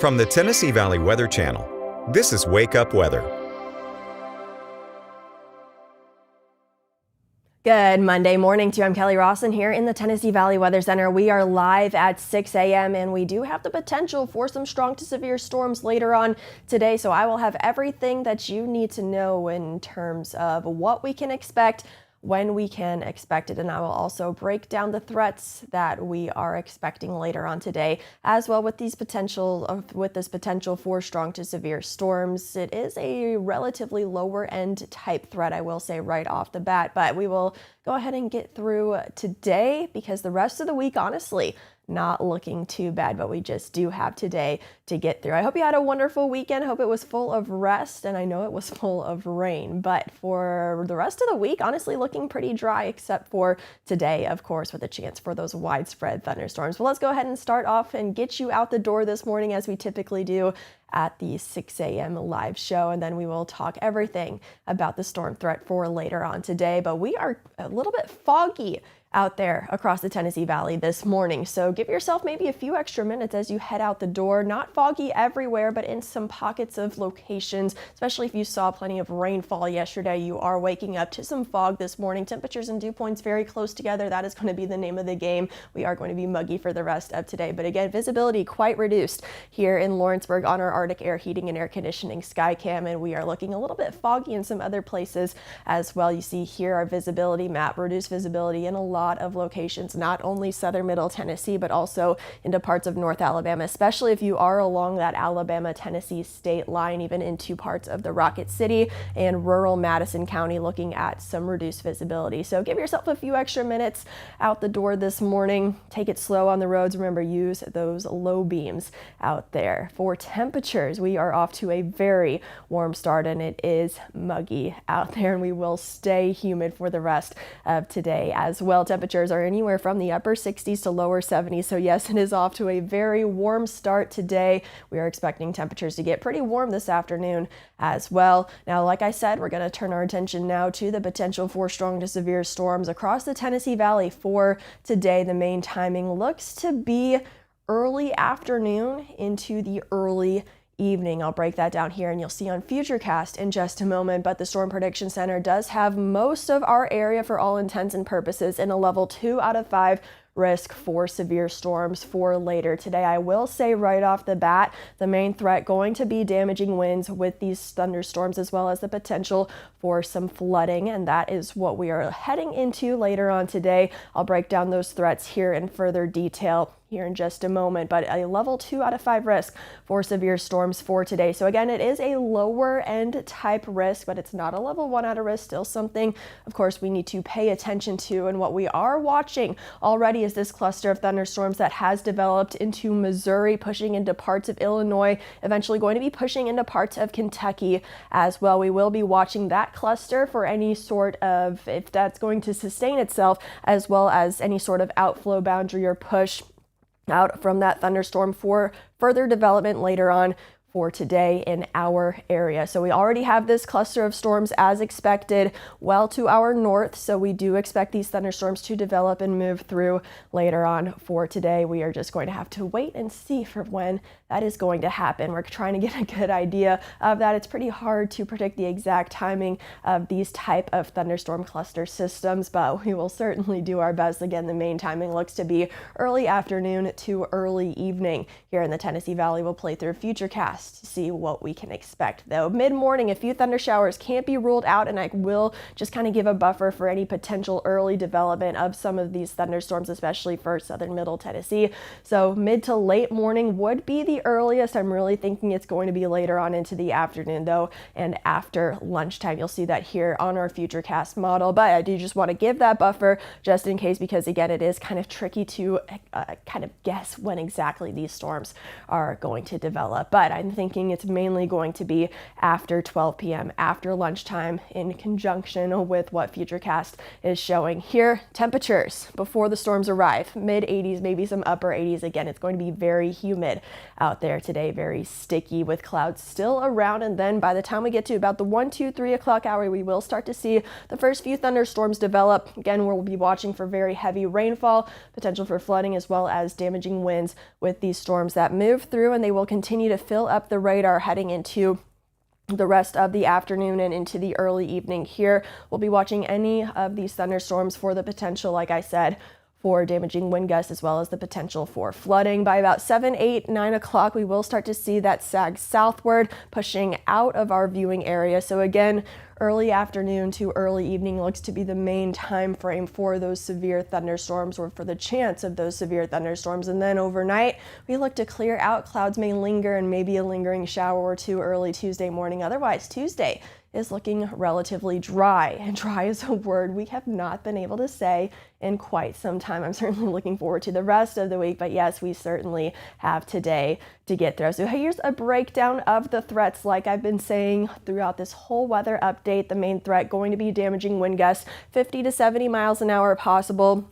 From the Tennessee Valley Weather Channel, this is Wake Up Weather. Good Monday morning to you. I'm Kelly Rawson here in the Tennessee Valley Weather Center. We are live at 6 a.m. and we do have the potential for some strong to severe storms later on today. So I will have everything that you need to know in terms of what we can expect, when we can expect it, and I will also break down the threats that we are expecting later on today, as well with this potential for strong to severe storms. It is a relatively lower end type threat, I will say right off the bat, but we will go ahead and get through today because the rest of the week, honestly, not looking too bad, but we just do have today to get through. I hope you had a wonderful weekend. I hope it was full of rest, and I know it was full of rain, but for the rest of the week, honestly, looking pretty dry, except for today, of course, with a chance for those widespread thunderstorms. Well, let's go ahead and start off and get you out the door this morning as we typically do at the 6 a.m. live show, and then we will talk everything about the storm threat for later on today. But we are a little bit foggy out there across the Tennessee Valley this morning. So give yourself maybe a few extra minutes as you head out the door. Not foggy everywhere, but in some pockets of locations, especially if you saw plenty of rainfall yesterday, you are waking up to some fog this morning. Temperatures and dew points very close together. That is going to be the name of the game. We are going to be muggy for the rest of today. But again, visibility quite reduced here in Lawrenceburg on our Arctic Air Heating and Air Conditioning Skycam, and we are looking a little bit foggy in some other places as well. You see here our visibility map, reduced visibility in a lot of locations, not only southern middle Tennessee, but also into parts of North Alabama, especially if you are along that Alabama-Tennessee state line, even into parts of the Rocket City and rural Madison County, looking at some reduced visibility. So give yourself a few extra minutes out the door this morning. Take it slow on the roads. Remember, use those low beams out there. For temperatures, we are off to a very warm start, and it is muggy out there, and we will stay humid for the rest of today as well. Temperatures are anywhere from the upper 60s to lower 70s. So yes, it is off to a very warm start today. We are expecting temperatures to get pretty warm this afternoon as well. Now, like I said, we're going to turn our attention now to the potential for strong to severe storms across the Tennessee Valley for today. The main timing looks to be early afternoon into the early evening. I'll break that down here and you'll see on Futurecast in just a moment, but the Storm Prediction Center does have most of our area for all intents and purposes in a level 2 out of 5 risk for severe storms for later today. I will say right off the bat, the main threat going to be damaging winds with these thunderstorms, as well as the potential for some flooding, and that is what we are heading into later on today. I'll break down those threats here in further detail here in just a moment, but a level 2 out of 5 risk for severe storms for today. So again, it is a lower end type risk, but it's not a level 1 out of risk. Still something, of course, we need to pay attention to. And what we are watching already is this cluster of thunderstorms that has developed into Missouri, pushing into parts of Illinois, eventually going to be pushing into parts of Kentucky as well. We will be watching that cluster for any sort of, if that's going to sustain itself, as well as any sort of outflow boundary or push out from that thunderstorm for further development later on for today in our area. So we already have this cluster of storms as expected well to our north. So we do expect these thunderstorms to develop and move through later on for today. We are just going to have to wait and see for when that is going to happen. We're trying to get a good idea of that. It's pretty hard to predict the exact timing of these type of thunderstorm cluster systems, but we will certainly do our best. Again, the main timing looks to be early afternoon to early evening here in the Tennessee Valley. We'll play through Futurecast to see what we can expect, though. Mid-morning, a few thunder showers can't be ruled out, and I will just kind of give a buffer for any potential early development of some of these thunderstorms, especially for southern middle Tennessee. So mid to late morning would be the earliest. I'm really thinking it's going to be later on into the afternoon, though, and after lunchtime. You'll see that here on our Futurecast model, but I do just want to give that buffer just in case, because again, it is kind of tricky to kind of guess when exactly these storms are going to develop. But I'm thinking it's mainly going to be after 12 p.m., after lunchtime, in conjunction with what Futurecast is showing. Here, temperatures before the storms arrive, mid 80s, maybe some upper 80s. Again, it's going to be very humid out there today, very sticky with clouds still around. And then by the time we get to about the 1, 2, 3 o'clock hour, we will start to see the first few thunderstorms develop. Again, we'll be watching for very heavy rainfall, potential for flooding, as well as damaging winds with these storms that move through, and they will continue to fill up the radar heading into the rest of the afternoon and into the early evening here. We'll be watching any of these thunderstorms for the potential, like I said, for damaging wind gusts, as well as the potential for flooding. By about 7, 8, 9 o'clock, we will start to see that sag southward, pushing out of our viewing area. So again, early afternoon to early evening looks to be the main time frame for those severe thunderstorms, or for the chance of those severe thunderstorms. And then overnight, we look to clear out. Clouds may linger and maybe a lingering shower or two early Tuesday morning. Otherwise, Tuesday is looking relatively dry, and dry is a word we have not been able to say in quite some time. I'm certainly looking forward to the rest of the week, but yes, we certainly have today to get through. So here's a breakdown of the threats. Like I've been saying throughout this whole weather update, the main threat going to be damaging wind gusts, 50 to 70 miles an hour possible.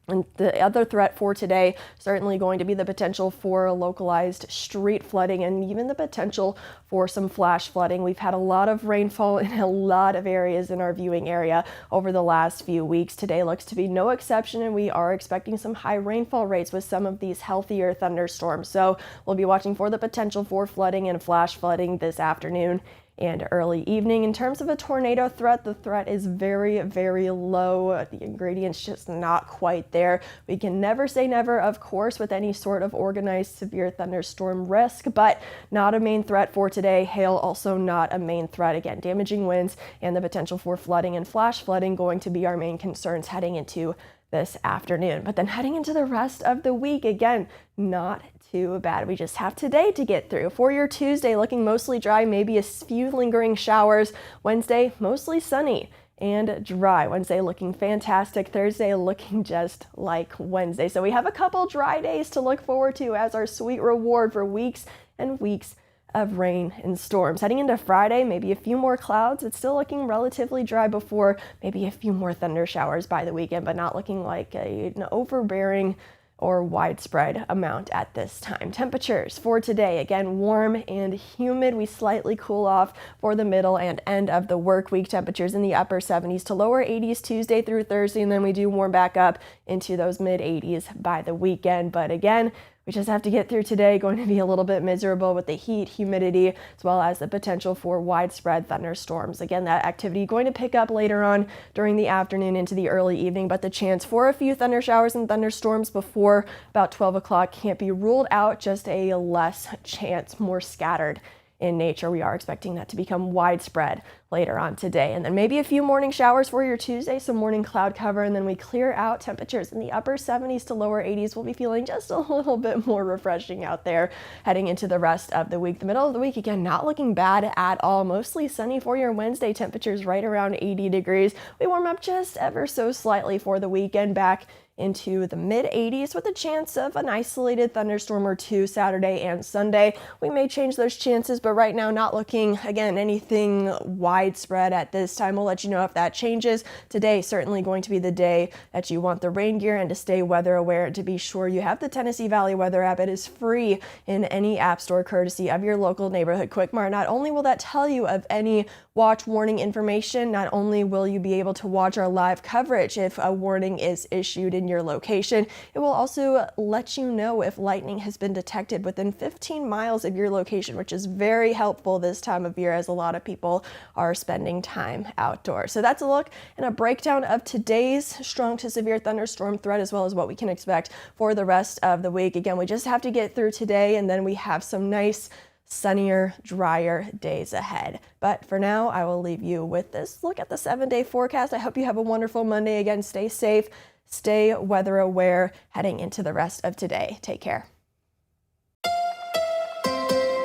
And the other threat for today, certainly going to be the potential for localized street flooding and even the potential for some flash flooding. We've had a lot of rainfall in a lot of areas in our viewing area over the last few weeks. Today looks to be no exception, and we are expecting some high rainfall rates with some of these healthier thunderstorms. So we'll be watching for the potential for flooding and flash flooding this afternoon and early evening. In terms of a tornado threat, the threat is very, very low. The ingredients just not quite there. We can never say never, of course, with any sort of organized severe thunderstorm risk, but not a main threat for today. Hail also not a main threat. Again, damaging winds and the potential for flooding and flash flooding going to be our main concerns heading into this afternoon. But then heading into the rest of the week, again, not too bad. We just have today to get through. For your Tuesday, looking mostly dry, maybe a few lingering showers. Wednesday, mostly sunny and dry. Wednesday looking fantastic. Thursday looking just like Wednesday. So we have a couple dry days to look forward to as our sweet reward for weeks and weeks of rain and storms. Heading into Friday, maybe a few more clouds. It's still looking relatively dry before maybe a few more thunder showers by the weekend, but not looking like an overbearing or widespread amount at this time. Temperatures for today, again, warm and humid. We slightly cool off for the middle and end of the work week. Temperatures in the upper 70s to lower 80s Tuesday through Thursday, and then we do warm back up into those mid 80s by the weekend. But again, we just have to get through today. Going to be a little bit miserable with the heat, humidity, as well as the potential for widespread thunderstorms. Again, that activity going to pick up later on during the afternoon into the early evening, but the chance for a few thunder showers and thunderstorms before about 12 o'clock can't be ruled out, just a less chance, more scattered in nature. We are expecting that to become widespread later on today. And then maybe a few morning showers for your Tuesday, some morning cloud cover, and then we clear out. Temperatures in the upper 70s to lower 80s. We'll be feeling just a little bit more refreshing out there heading into the rest of the week. The middle of the week, again, not looking bad at all. Mostly sunny for your Wednesday. Temperatures right around 80 degrees. We warm up just ever so slightly for the weekend, back into the mid 80s with a chance of an isolated thunderstorm or two Saturday and Sunday. We may change those chances, but right now not looking, again, anything widespread at this time. We'll let you know if that changes. Today certainly going to be the day that you want the rain gear and to stay weather aware, and to be sure you have the Tennessee Valley Weather app. It is free in any app store courtesy of your local neighborhood Quick Mart. Not only will that tell you of any watch warning information, not only will you be able to watch our live coverage if a warning is issued in your location, it will also let you know if lightning has been detected within 15 miles of your location, which is very helpful this time of year as a lot of people are spending time outdoors. So that's a look and a breakdown of today's strong to severe thunderstorm threat, as well as what we can expect for the rest of the week. Again, we just have to get through today, and then we have some nice sunnier, drier days ahead. But for now, I will leave you with this look at the 7-day forecast. I hope you have a wonderful Monday. Again, stay safe, stay weather aware heading into the rest of today. Take care.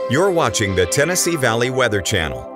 You're watching the Tennessee Valley Weather Channel.